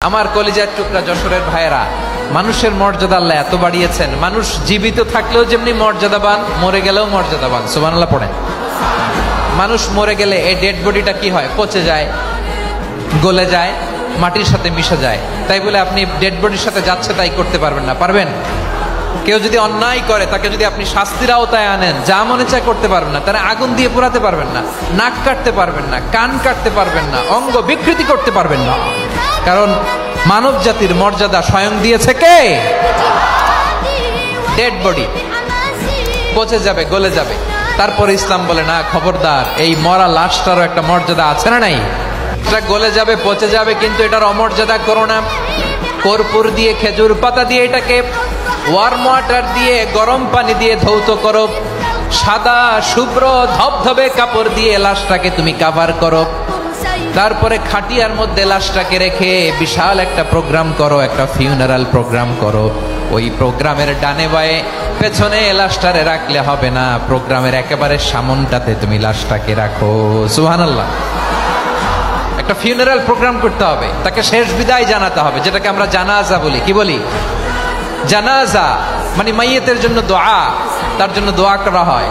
আমার কলিজার টুকরা যশোরের ভাইয়েরা, মানুষের মর্যাদা আল্লাহ এত বাড়িয়েছেন, মানুষ জীবিত থাকলেও যেমনি মর্যাদাবান, মরে গেলেও মর্যাদাবান। সুবহানাল্লাহ পড়েন। মানুষ মরে গেলে এই ডেড বডিটা কি হয়? পচে যায়, গলে যায়, মাটির সাথে মিশে যায়। তাই বলে আপনি ডেড বডির সাথে যাচ্ছে তাই করতে পারবেন না। পারবেন? কেউ যদি অন্যায় করে তাকে যদি আপনি শাস্তির আওতায় আনেন, যা মনে চায় করতে পারবেন না। তারা আগুন দিয়ে পোড়াতে পারবেন না, নাক কাটতে পারবেন না, কান কাটতে পারবেন না, অঙ্গ বিকৃতি করতে পারবেন না। কারণ মানব জাতির মর্যাদা স্বয়ং দিয়েছে কে? ডেড বডি পচে যাবে, গলে যাবে। তারপরে ইসলাম বলে না, খবরদার, এই মরা লাশটারও একটা মর্যাদা আছে না নাই? এটা গলে যাবে, পচে যাবে, কিন্তু এটার অমর্যাদা করো না। কর্পূর দিয়ে, খেজুর পাতা দিয়ে এটাকে ওয়ার্ম ওয়াটার দিয়ে, গরম পানি দিয়ে ধৌত করো। সাদা শুভ্র ধবধবে কাপড় দিয়ে লাশটাকে তুমি কাভার করো। তারপরে খাটিয়ার মধ্যে লাশটাকে রেখে বিশাল একটা প্রোগ্রাম করো, একটা ফিউনারাল প্রোগ্রাম করো। ওই প্রোগ্রামের ডানে বায়ে পেছনে লাশটারে রাখলে হবে না, প্রোগ্রামের একেবারে সামনটাতে তুমি লাশটাকে রাখো। সুবহানাল্লাহ। একটা ফিউনারাল প্রোগ্রাম করতে হবে, তাকে শেষ বিদায় জানাতে হবে, যেটাকে আমরা জানাজা বলি। কি বলি? জানাজা মানে মাইয়েতের জন্য দোয়া, তার জন্য দোয়া করা হয়।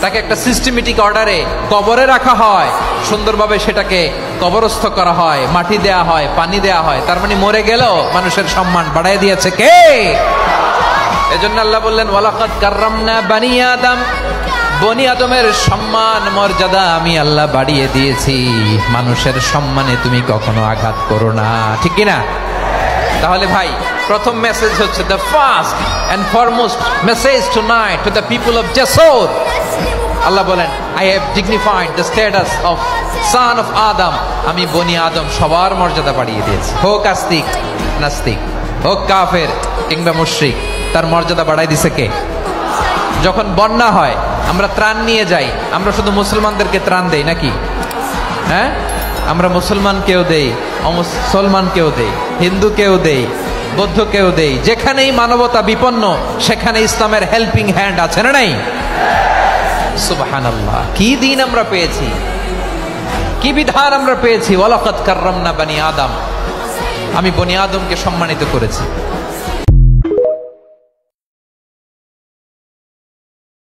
তাকে একটা সিস্টেমেটিক অর্ডারে কবরে রাখা হয়, সুন্দরভাবে সেটাকে কবরস্থ করা হয়, মাটি দেয়া হয়, পানি দেয়া হয়। তার মানে মরে গেলেও মানুষের সম্মান বাড়ায় দিয়েছে কে? এজন্য আল্লাহ বললেন, ওয়ালাকাদ কাররামনা বানি আদম, বনি আদমের সম্মান মর্যাদা আমি আল্লাহ বাড়িয়ে দিয়েছি। মানুষের সম্মানে তুমি কখনো আঘাত করো না, ঠিক কি না? তাহলে ভাই, প্রথম মেসেজ হচ্ছে, the first and foremost message tonight to the people of Jasor. আল্লাহ বলেন, I have dignified the status of son of Adam. আমি বনি আদম সবার মর্যাদা বাড়িয়ে দিয়েছি। হোক আস্তিক, নাস্তিক, হোক কাফের কিংবা মুশরিক, তার মর্যাদা বাড়াই দিছে কে? যখন বন্যা হয়, আমরা ত্রাণ নিয়ে যাই, আমরা শুধু মুসলমানদেরকে ত্রাণ দেই নাকি? হ্যাঁ, আমরা মুসলমানকেও দেই, অমুসলমানকেও দেই, হিন্দুকেও দেই, বৌদ্ধকেও দেই। যেখানেই মানবতা বিপন্ন, সেখানে ইসলামের হেল্পিং হ্যান্ড আছে না নাই? সুবহানাল্লাহ। কি দিন আমরা পেয়েছি, কি বিধান আমরা পেয়েছি। ওয়ালাকাদ কাররামনা বানি আদম, আমি বনি আদমকে সম্মানিত করেছি।